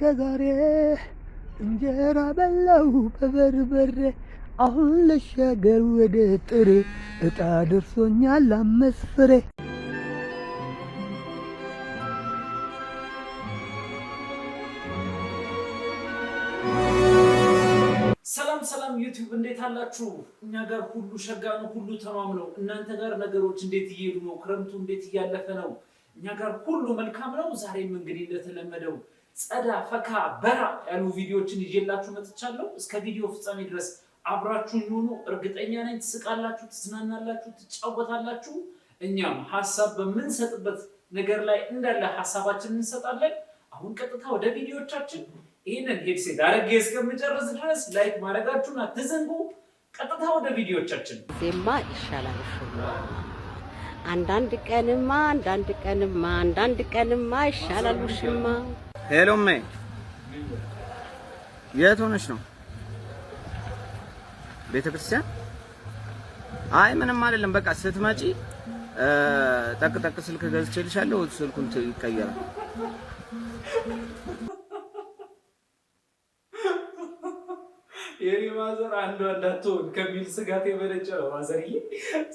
እስከዛሬ እንጀራ በላው በበርበሬ አሁን ልሻገር ወደ ጥሬ እጣ ደርሶኛል አምስት ፍሬ። ሰላም ዩቲዩብ እንዴት አላችሁ? እኛ ጋር ሁሉ ሸጋ ነው፣ ሁሉ ተማም ነው። እናንተ ጋር ነገሮች እንዴት እየሄዱ ነው? ክረምቱ እንዴት እያለፈ ነው? እኛ ጋር ሁሉ መልካም ነው። ዛሬም እንግዲህ እንደተለመደው ጸዳ ፈካ በራ ያሉ ቪዲዮዎችን ይዤላችሁ መጥቻለሁ። እስከ ቪዲዮ ፍጻሜ ድረስ አብራችሁን ሁኑ። እርግጠኛ ነኝ ትስቃላችሁ፣ ትዝናናላችሁ፣ ትጫወታላችሁ። እኛም ሐሳብ በምንሰጥበት ነገር ላይ እንዳለ ሐሳባችንን እንሰጣለን። አሁን ቀጥታ ወደ ቪዲዮዎቻችን ይሄንን ሄድሴት አረጌ እስከምጨርስ ድረስ ላይክ ማድረጋችሁን አትዘንጉ። ቀጥታ ወደ ቪዲዮዎቻችን። ዜማ ይሻላል አንዳንድ ቀንማ ይሻላል ውሽማ። ሄሎ ሜ የት ሆነሽ ነው? ቤተክርስቲያን? አይ ምንም አይደለም። በቃ ስትመጪ ጠቅ ስልክ ገዝቼልሻለሁ። ስልኩን ይቀየራል። የኔ ማዘር አንዷ እንዳትሆን ከሚል ስጋት የመነጨ ነው። ማዘርዬ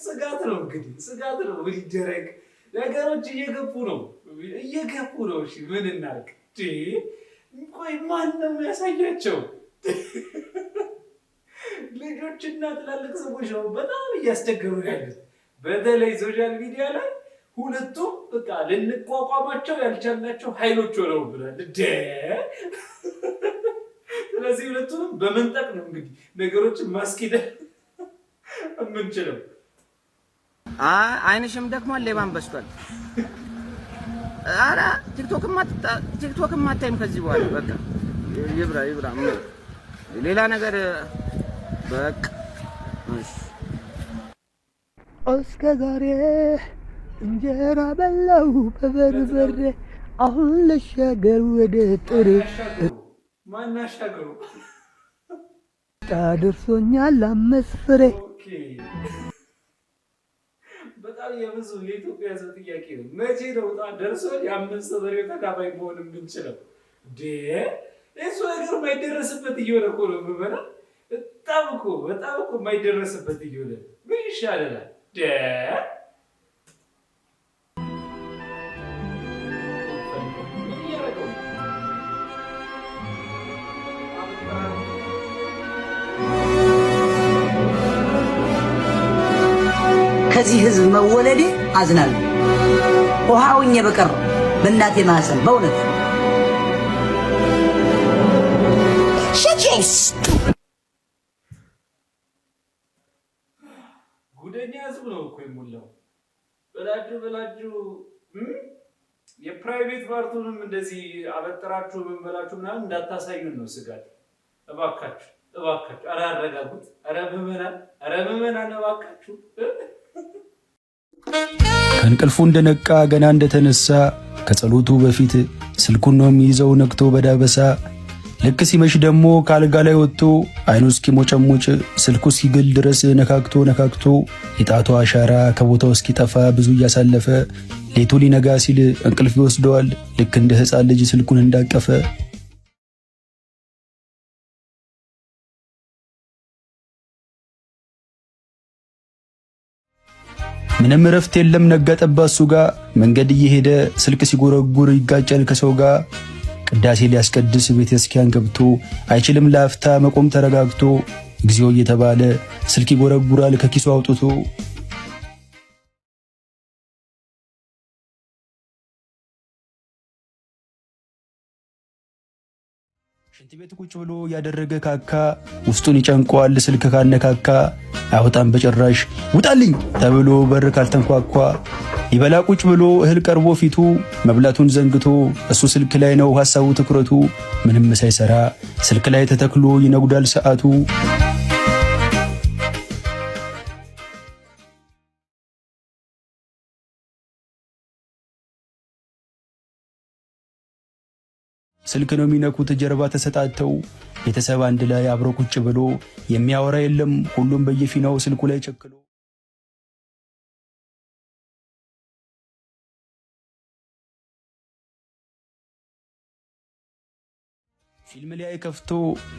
ስጋት ነው እንግዲህ ስጋት ነው። ምን ይደረግ፣ ነገሮች እየገፉ ነው። እሺ ምን እናድርግ? ቆይ ማንም ያሳያቸው ልጆችና ትላልቅ ሰዎች ነው በጣም እያስቸገሩ ያሉት። በተለይ ሶሻል ሚዲያ ላይ ሁለቱም በቃ ልንቋቋማቸው ያልቻልናቸው ኃይሎች ሆነው ብሏል። ስለዚህ ሁለቱንም በመንጠቅ ነው እንግዲህ ነገሮችን ማስኬድ የምንችለው። አይንሽም ደክሟል፣ ሌባም በስቷል። ኧረ ቲክቶክም አታይም ከዚህ በኋላ በቃ ይብራ። ሌላ ነገር በቃ እሺ። እስከዛሬ እንጀራ በላው በበርበሬ አሁን ልሻገር ወደ ጥሬ ማናሻገሩ እጣ ደርሶኛል አምስት ፍሬ። በጣም የብዙ የኢትዮጵያ ሕዝብ ጥያቄ ነው። መቼ ነው እጣ ደርሶን የአምስት ፍሬ ተካፋይ መሆን የምንችለው? እሱ ነገር የማይደረስበት እየሆነ እኮ ነው የምመራ። በጣም እኮ የማይደረስበት እየሆነ ምን ይሻለናል? ከዚህ ህዝብ መወለዴ አዝናለሁ። ውሃውኝ በቀር በእናቴ ማህፀን በእውነት ጉደኛ ህዝብ ነው እኮ የሞላው። በላችሁ የፕራይቬት ፓርቱንም እንደዚህ አበጥራችሁ ምን በላችሁ ምናምን እንዳታሳዩን ነው ስጋት። እባካችሁ ኧረ አረጋጉት። ኧረ ምዕመናን እባካችሁ። ከእንቅልፉ እንደነቃ ገና እንደተነሳ ከጸሎቱ በፊት ስልኩን ነው የሚይዘው ነቅቶ በዳበሳ። ልክ ሲመሽ ደግሞ ከአልጋ ላይ ወጥቶ አይኑ እስኪሞጨሞጭ ስልኩ እስኪግል ድረስ ነካክቶ የጣቱ አሻራ ከቦታው እስኪጠፋ ብዙ እያሳለፈ ሌቱ ሊነጋ ሲል እንቅልፍ ይወስደዋል ልክ እንደ ሕፃን ልጅ ስልኩን እንዳቀፈ። ምንም እረፍት የለም ነጋ ጠባ እሱ ጋር መንገድ እየሄደ ስልክ ሲጎረጉር ይጋጫል ከሰው ጋር። ቅዳሴ ሊያስቀድስ ቤተ ክርስቲያን ገብቶ አይችልም ለአፍታ መቆም ተረጋግቶ። እግዚኦ እየተባለ ስልክ ይጎረጉራል ከኪሱ አውጥቶ። ሽንት ቤት ቁጭ ብሎ ያደረገ ካካ ውስጡን ይጨንቀዋል ስልክ ካነካካ። አይወጣም በጭራሽ ውጣልኝ ተብሎ በር ካልተንኳኳ። ይበላ ቁጭ ብሎ እህል ቀርቦ ፊቱ መብላቱን ዘንግቶ እሱ ስልክ ላይ ነው ሐሳቡ ትኩረቱ። ምንም ሳይሰራ ስልክ ላይ ተተክሎ ይነጉዳል ሰዓቱ። ስልክ ነው የሚነኩት ጀርባ ተሰጣተው። ቤተሰብ አንድ ላይ አብሮ ቁጭ ብሎ የሚያወራ የለም ሁሉም በየፊናው ስልኩ ላይ ቸክሎ። ፊልም ላይ ከፍቶ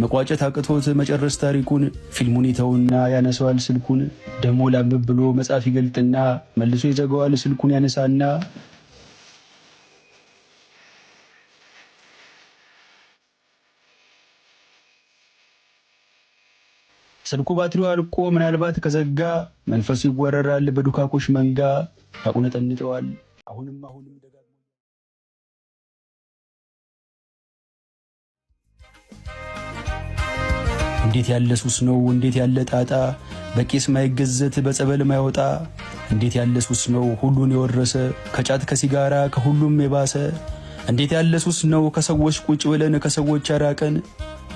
መቋጨት አቅቶት መጨረስ ታሪኩን ፊልሙን ይተውና ያነሳዋል ስልኩን። ደሞ ላምብ ብሎ መጽሐፍ ይገልጥና መልሶ ይዘጋዋል ስልኩን ያነሳና ስልኩ ባትሪው አልቆ ምናልባት ከዘጋ መንፈሱ ይወረራል በዱካኮሽ መንጋ ያቁነጠንጠዋል አሁንም ደጋግሞ። እንዴት ያለ ሱስ ነው እንዴት ያለ ጣጣ በቄስ ማይገዘት በጸበል ማይወጣ። እንዴት ያለ ሱስ ነው ሁሉን የወረሰ ከጫት ከሲጋራ ከሁሉም የባሰ። እንዴት ያለ ሱስ ነው ከሰዎች ቁጭ ብለን ከሰዎች ያራቀን።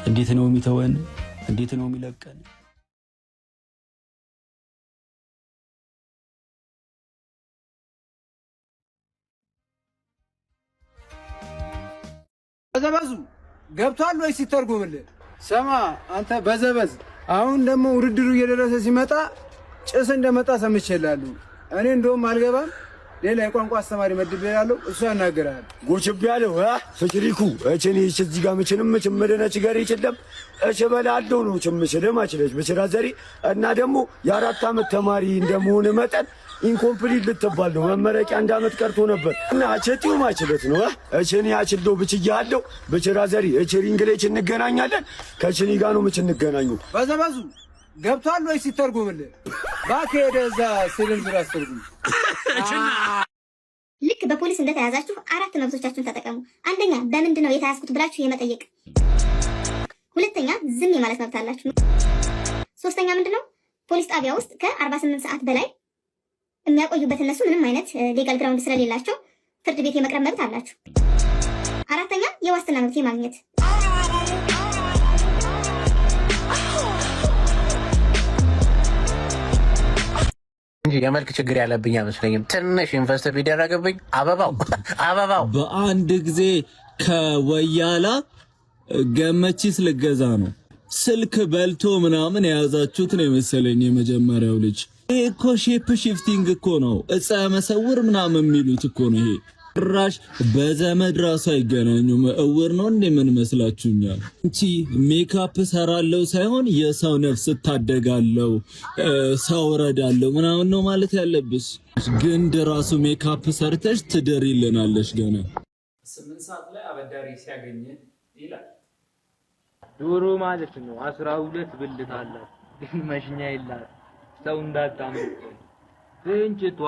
እንዴት ነው የሚተወን እንዴት ነው የሚለቀን። በዘበዙ ገብቷል ወይ ሲተርጉምልህ? ሰማ አንተ በዘበዝ። አሁን ደግሞ ውድድሩ እየደረሰ ሲመጣ ጭስ እንደመጣ ሰምቼላለሁ። እኔ እንደውም አልገባም፣ ሌላ የቋንቋ አስተማሪ መድቤላለሁ፣ እሱ ያናገራል። ጎችብ ያለው ፍቅሪኩ እቺን እዚህ ጋር ምችንም ምችምደነች ጋር ይችላል እሺ በላለው ነው ችምችለ ማችለች በችራ ዘሪ እና ደግሞ የ4 ዓመት ተማሪ እንደመሆነ መጠን ኢንኮምፕሊት ልትባል ነው። መመረቂያ 1 ዓመት ቀርቶ ነበር እና አቸቲው ማችለት ነው እቺን ያችለው ብቻያለው በችራ ዘሪ እቺ እንግሊዝ እንገናኛለን ከቺኒ ጋር ነው ምች እንገናኙ። በዘበዙ ገብቷል ወይ ሲተርጉምልህ? ባከሄደ እዛ ስልን ዝራ አስተርጉም። ልክ በፖሊስ እንደተያዛችሁ 4 መብቶቻችሁን ተጠቀሙ። አንደኛ በምንድን ነው የተያዝኩት ብላችሁ የመጠየቅ። ሁለተኛ ዝም የማለት መብት አላችሁ። ሶስተኛ ምንድነው ፖሊስ ጣቢያ ውስጥ ከ48 ሰዓት በላይ የሚያቆዩበት እነሱ ምንም አይነት ሌጋል ግራውንድ ስለሌላቸው ፍርድ ቤት የመቅረብ መብት አላችሁ። አራተኛ የዋስትና መብት ማግኘት። እንጂ የመልክ ችግር ያለብኝ አይመስለኝም። ትንሽ ኢንቨስት ቢደረግብኝ አበባው በአንድ ጊዜ ከወያላ ገመቺስ ልገዛ ነው። ስልክ በልቶ ምናምን የያዛችሁት ነው የመሰለኝ የመጀመሪያው ልጅ። ይሄ እኮ ሼፕ ሺፍቲንግ እኮ ነው። እጻ መሰውር ምናምን የሚሉት እኮ ነው። ይሄ ራሽ በዘመድ ራሱ አይገናኙም። እውር ነው እንዴ ምን መስላችሁኛል? እንቺ ሜካፕ ሰራለው ሳይሆን የሰው ነፍስ ታደጋለው ሰው ረዳለው ምናምን ነው ማለት ያለብሽ። ግንድ ራሱ ሜካፕ ሰርተሽ ትደሪልናለሽ ገና 8 ሰዓት ላይ አበዳሪ ሲያገኝ ይላል። ዶሮ ማለት ነው 12 ብልት አላት ግን መሽኛ የላት ሰው እንዳታመልጥ ፍንጭቷ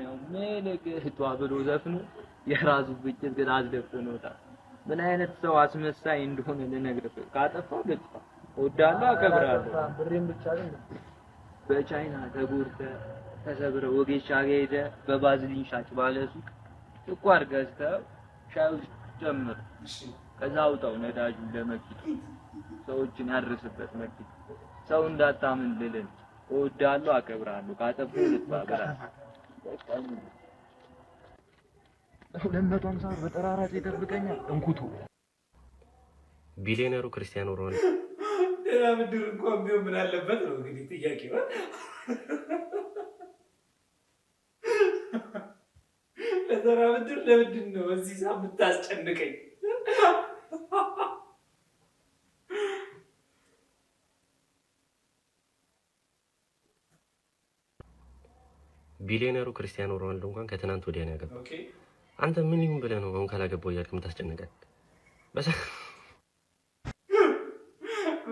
ነው መልክቷ ብሎ ዘፍኖ የራሱ ብጭት ግን አስደፍኖታል። ምን አይነት ሰው አስመሳይ እንደሆነ ልነግርህ። ካጠፋው ልጥፋ ወዳለው አከብራለሁ ብሬን ብቻ ግን በቻይና ተጎርተ ተሰብረ ወጌሻ ሄደ በባዝሊን ሻጭ ባለ ሱቅ ስኳር ገዝተህ ሻይ ውስጥ ጨምር ከዛ አውጣው ነዳጁን ለመኪና ሰዎችን ያርስበት መኪና ሰው እንዳታምን ልልን ወዳለው አከብራለሁ ካጠፋው ልጥፋ ብራ 250 ብር በጠራራ ይጠብቀኛል። እንኩቱ ቢሊዮነሩ ክርስቲያኖ ሮናልዶ ምድር እንኳን ቢሆን ምን አለበት ነው እንግዲህ ጥያቄው። ለዘራ ምድር ለምንድን ነው እዚህ ሳምንት ታስጨንቀኝ? ቢሊዮነሩ ክርስቲያኖ ሮናልዶ እንኳን ከትናንት ወዲያ ነው ያገባው። አንተ ምን ይሁን ብለህ ነው አሁን ካላገባው እያልክ የምታስጨንቀን?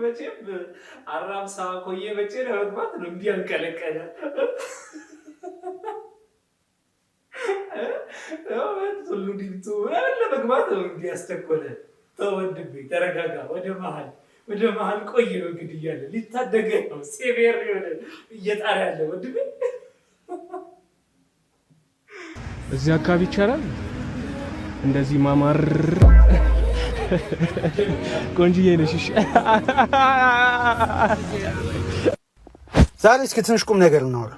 መቼም አራምሳ ኮዬ መቼ ለመግባት ነው እንዲያንቀለቀለ ሁሉ ዲምቱ ለመግባት ነው እንዲያስተኮለ። ተው ወንድሜ ተረጋጋ። ወደ መሀል ቆይ ነው እንግዲህ እያለ ሊታደገ ነው ሴቬር የሆነ እየጣረ ያለ ወንድሜ። እዚህ አካባቢ ይቻላል እንደዚህ ማማር። ቆንጆዬ ነሽ። እሺ ዛሬ እስኪ ትንሽ ቁም ነገር እናወራ።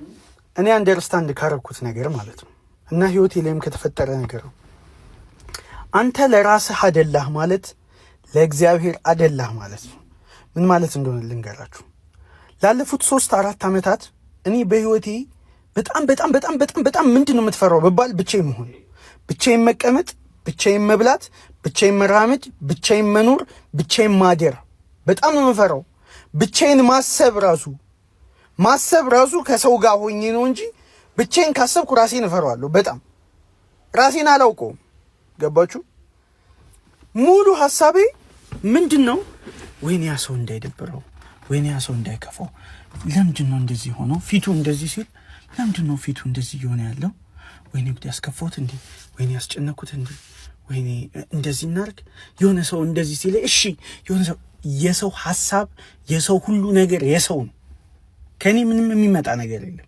እኔ አንደርስታንድ ካረኩት ነገር ማለት ነው እና ህይወቴ ላይም ከተፈጠረ ነገር ነው። አንተ ለራስህ አደላህ ማለት ለእግዚአብሔር አደላህ ማለት ነው። ምን ማለት እንደሆነ ልንገራችሁ። ላለፉት 3-4 ዓመታት እኔ በህይወቴ በጣም ምንድነው የምትፈራው በባል ብቻዬን መሆን፣ ብቻዬን መቀመጥ፣ ብቻዬን መብላት፣ ብቻዬን መራመድ፣ ብቻዬን መኖር፣ ብቻዬን ማደር በጣም ነው የምፈራው። ብቻዬን ማሰብ ራሱ ከሰው ጋር ሆኜ ነው እንጂ ብቻዬን ካሰብኩ ራሴን እፈራዋለሁ። በጣም ራሴን አላውቀውም። ገባችሁ? ሙሉ ሐሳቤ ምንድነው? ወይኔ ያ ሰው እንዳይደብረው፣ ወይኔ ያ ሰው እንዳይከፋው፣ ለምንድነው እንደዚህ ሆኖ ፊቱ እንደዚህ ሲል፣ ለምንድነው ፊቱ እንደዚህ እየሆነ ያለው? ወይኔ ጉድ ያስከፋሁት እንዴ? ወይኔ ያስጨነኩት እንዴ? ወይኔ እንደዚህ እናርግ። የሆነ ሰው እንደዚህ ሲል እሺ፣ የሆነ ሰው የሰው ሐሳብ የሰው ሁሉ ነገር የሰው ነው። ከኔ ምንም የሚመጣ ነገር የለም።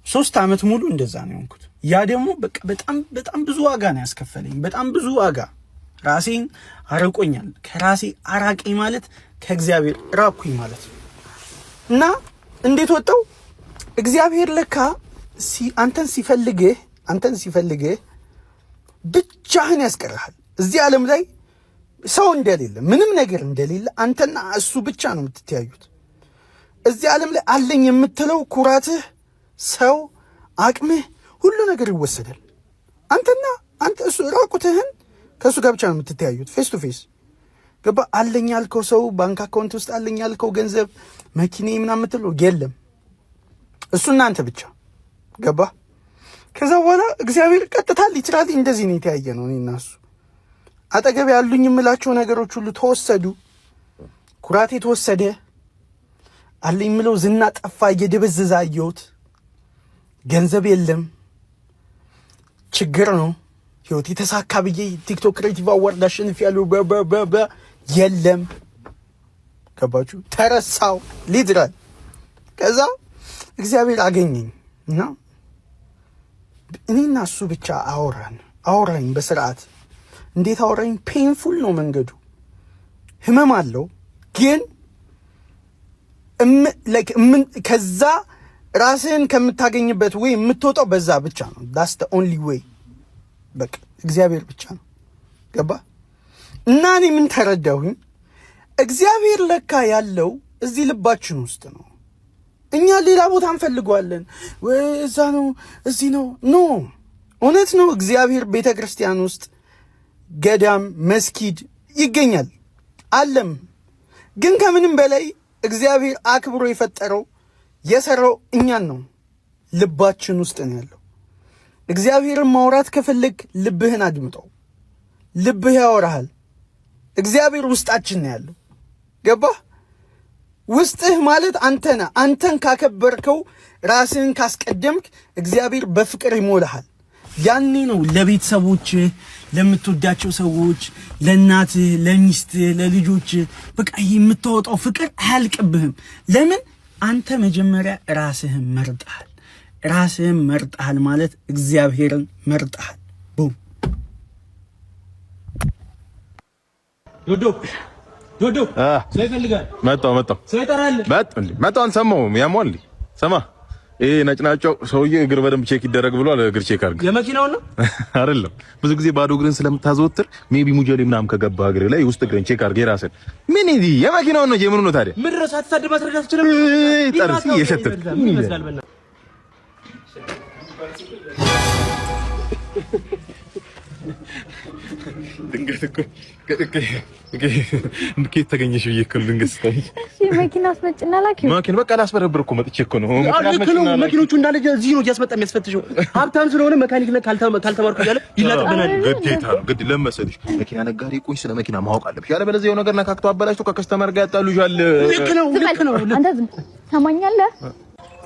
3 ዓመት ሙሉ እንደዛ ነው የሆንኩት። ያ ደግሞ በቃ በጣም ብዙ ዋጋ ነው ያስከፈለኝ። በጣም ብዙ ዋጋ ራሴን አርቆኛል። ከራሴ አራቀኝ ማለት ከእግዚአብሔር ራኩኝ ማለት ነው። እና እንዴት ወጣው? እግዚአብሔር ለካ አንተን ሲፈልግህ ብቻህን ያስቀርሃል። እዚህ ዓለም ላይ ሰው እንደሌለ ምንም ነገር እንደሌለ አንተና እሱ ብቻ ነው የምትተያዩት። እዚህ ዓለም ላይ አለኝ የምትለው ኩራትህ፣ ሰው፣ አቅምህ ሁሉ ነገር ይወሰዳል። አንተ እሱ ራቁትህን ከእሱ ጋር ብቻ ነው የምትተያዩት፣ ፌስ ቱ ፌስ። ገባ? አለኝ ያልከው ሰው ባንክ አካውንት ውስጥ አለኝ ያልከው ገንዘብ፣ መኪኔ ምናምን የምትለው የለም። እሱ እናንተ ብቻ። ገባ? ከዛ በኋላ እግዚአብሔር ቀጥታ ሊትራሊ እንደዚህ ነው የተያየ ነው። እኔና እሱ አጠገብ ያሉኝ የምላቸው ነገሮች ሁሉ ተወሰዱ። ኩራቴ ተወሰደ። አለኝ የምለው ዝና ጠፋ፣ እየደበዘዘ አየሁት። ገንዘብ የለም፣ ችግር ነው። ህይወት የተሳካ ብዬ ቲክቶክ ክሬቲቭ አዋርድ አሸንፊያለሁ፣ የለም። ገባችሁ? ተረሳው ሊትራል። ከዛ እግዚአብሔር አገኘኝ እና እኔና እሱ ብቻ አወራኝ በስርዓት። እንዴት አወራኝ? ፔንፉል ነው መንገዱ፣ ህመም አለው። ግን ከዛ ራስህን ከምታገኝበት ወይ የምትወጣው በዛ ብቻ ነው። ዳስ ዘ ኦንሊ ዌይ። በቃ እግዚአብሔር ብቻ ነው። ገባ? እና እኔ ምን ተረዳሁኝ? እግዚአብሔር ለካ ያለው እዚህ ልባችን ውስጥ ነው። እኛ ሌላ ቦታ እንፈልገዋለን፣ ወይ እዛ ነው እዚህ ነው። ኖ እውነት ነው። እግዚአብሔር ቤተ ክርስቲያን ውስጥ ገዳም፣ መስጊድ ይገኛል አለም። ግን ከምንም በላይ እግዚአብሔር አክብሮ የሰራው እኛን ነው። ልባችን ውስጥ ነው ያለው። እግዚአብሔርን ማውራት ከፈለግ ልብህን አድምጠው፣ ልብህ ያወራሃል። እግዚአብሔር ውስጣችን ነው ያለው። ገባህ? ውስጥህ ማለት አንተ ነህ። አንተን ካከበርከው፣ ራስህን ካስቀደምክ እግዚአብሔር በፍቅር ይሞላሃል። ያኔ ነው ለቤተሰቦች፣ ለምትወዳቸው ሰዎች፣ ለእናትህ፣ ለሚስትህ፣ ለልጆች በቃ ይሄ የምታወጣው ፍቅር አያልቅብህም። ለምን? አንተ መጀመሪያ ራስህን መርጠሃል። ራስህን መርጠሃል ማለት እግዚአብሔርን መርጠሃል። ቡም ዶዶ ሰው ይፈልጋል። መጣው ሰው ይጠራል። መጣው አንሰማውም። ያሟል ሰማ ይሄ ነጭናጫው ሰውዬ እግር በደንብ ቼክ ይደረግ ብሏል። እግር ቼክ አድርግ። የመኪናው ነው አይደለም። ብዙ ጊዜ ባዶ እግርን ስለምታዘወትር ሜቢ ሙጀሌ ምናምን ከገባ እግር ላይ ውስጥ እግርን ቼክ አድርግ። የራስን ምን ይዲ የመኪናው ነው የምኑ ነው ታዲያ? ምን ረሳት ታድባ ማስረዳት ይችላል። ጠርሲ የሸተት ይመስላል። በእናትህ ድንገት እኮ እንዴት ተገኘሽ ብዬሽ እኮ ድንገት ስታይ መኪና አስመጭና ላኪው ማኪና በቃ ላስበረብር እኮ መጥቼ እኮ ነው። መኪኖቹ እንዳለ እዚህ ነው እያስመጣ የሚያስፈትሸው። ሀብታም ስለሆነ መካኒክ ነህ ካልተማርኩ እያለ ይላጥብናል። ግዴታ ነው ግድ ለመሰለሽ መኪና ነጋዴ ቆይ ስለ መኪና ማወቅ አለብሽ። ያለበለዚያ የሆነ ነገር ነካክቶ አበላሽቶ ከከስተመር ጋር ያጣሉሻል። ልክ ነው። አንተ ሰማኛለህ።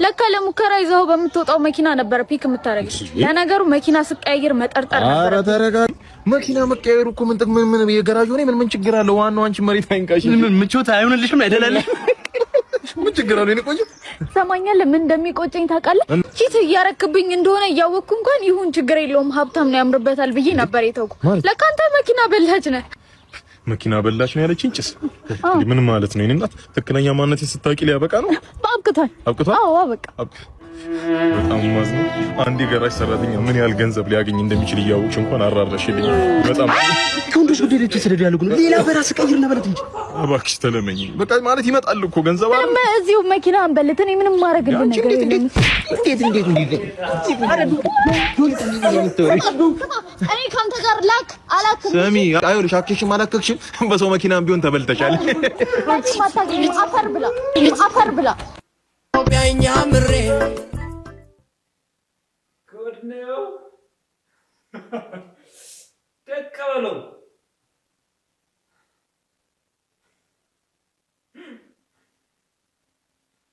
ለካ ለሙከራ ይዘው በምትወጣው መኪና ነበር ፒክ የምታረግሽ። ለነገሩ መኪና ስቀያየር መጠርጠር ነበር። ኧረ ተረጋጊ። መኪና መቀየሩ እኮ ምን የገራጅ ሆነ ምን ችግር አለው? ዋናው አንቺ መሬት አይንካሽ። ምን ምቾት አይሆንልሽም አይደለም? ምን ችግር አለው? እኔ ቆይ ሰማኛለህ። ምን እንደሚቆጨኝ ታውቃለህ? ቺት እያረክብኝ እንደሆነ እያወቅኩ እንኳን ይሁን ችግር የለውም ሀብታም ነው ያምርበታል ብዬ ነበር የተውኩ። ለካ አንተ መኪና በላች ነህ። መኪና በላሽ ነው ያለችኝ። ጭስ ምን ማለት ነው? እናት ትክክለኛ ማንነቴን ስታውቂ ሊያበቃ ነው። አብቅቷል። አዎ አበቃ። በጣም ማዝነው። አንድ የጋራጅ ሰራተኛ ምን ያህል ገንዘብ ሊያገኝ እንደሚችል እያወቅሽ እንኳን አራራሽልኝ። በጣም ከወንዶች ጉዳይ ላይ ተሰደዱ ያለው ግን ሌላ በራስ ቀይርና በለት እንጂ እባክሽ ተለመኝ። በቃ ማለት ይመጣል እኮ ገንዘብ አለ። እዚሁ መኪና አንበልት። እኔ ምንም ማረግልኝ ነገር የለም። እንዴት እኔ ካንተ ጋር ላክ አላክም። ስሚ አይውልሽ አክሽም አላከክሽም በሰው መኪናም ቢሆን ተበልተሻል። አፈር ብላ ኢትዮጵያኛ ምሬ ጉድ ነው። ተቀበለው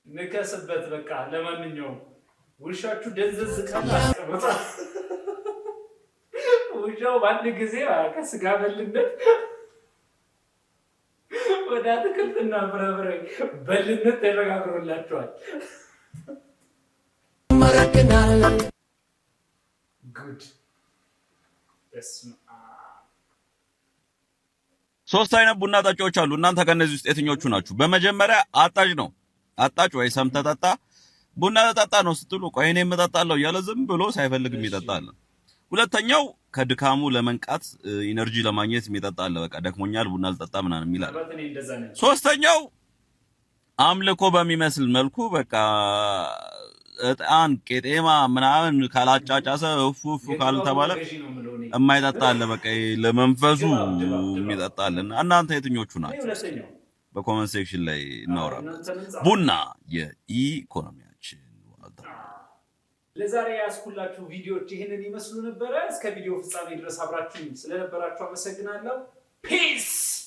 ንከስበት። በቃ ለማንኛውም ውሻችሁ ደንዘዝ ካለ አስቀምጣ። ውሻው በአንድ ጊዜ ከስጋ በልነት ወደ አትክልትና ፍራፍሬ በልነት ተሸጋግሮላችኋል። ጉድ ሶስት አይነት ቡና ጠጪዎች አሉ። እናንተ ከነዚህ ውስጥ የትኞቹ ናችሁ? በመጀመሪያ አጣጭ ነው። አጣጭ ወይ ሰምተህ ጠጣ፣ ቡና ጠጣ ነው ስትሉ ቆይ እኔም እጠጣለሁ እያለ ዝም ብሎ ሳይፈልግ የሚጠጣ አለ። ሁለተኛው ከድካሙ ለመንቃት ኢነርጂ ለማግኘት የሚጠጣ አለ። በቃ ደክሞኛል ቡና ልጠጣ ምናምን የሚላል። ሶስተኛው አምልኮ በሚመስል መልኩ በቃ እጣን ቄጤማ ምናምን ካላጫጫሰ እፉ ካልተባለ የማይጠጣ አለ። በቃ ለመንፈሱ የሚጠጣ አለ። እናንተ የትኞቹ ናችሁ? በኮመንት ሴክሽን ላይ እናወራበት። ቡና የኢኮኖሚያችን ዋልታ። ለዛሬ ያስኩላችሁ ቪዲዮዎች ይህንን ይመስሉ ነበረ። እስከ ቪዲዮ ፍጻሜ ድረስ አብራችሁ ስለነበራችሁ አመሰግናለሁ። ፒስ